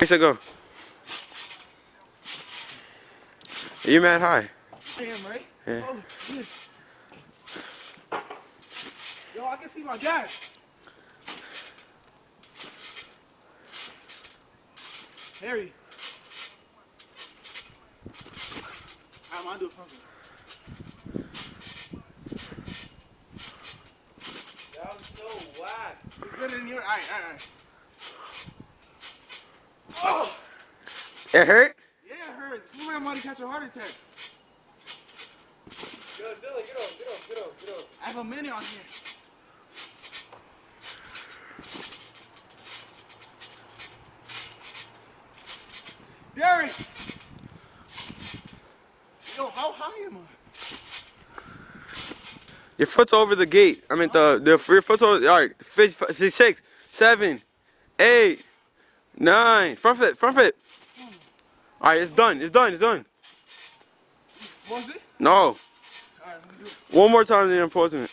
Race go. You mad high? I am, right? Yeah. Oh, shit. Yo, I can see my dad. Harry. I'm gonna do it something. That was so whack. It's better than you. Alright. Oh! It hurt? Yeah, it hurts. Who am I to catch a heart attack? Yo, Dylan, get up. I have a minute on here. Derek! Yo, how high am I? Your foot's over the gate. I mean, your foot's over. All right, 6, 7, 8, 9. Front foot. All right, it's done. Was it? No. Alright, let me do it. One more time, then I'm pausing it.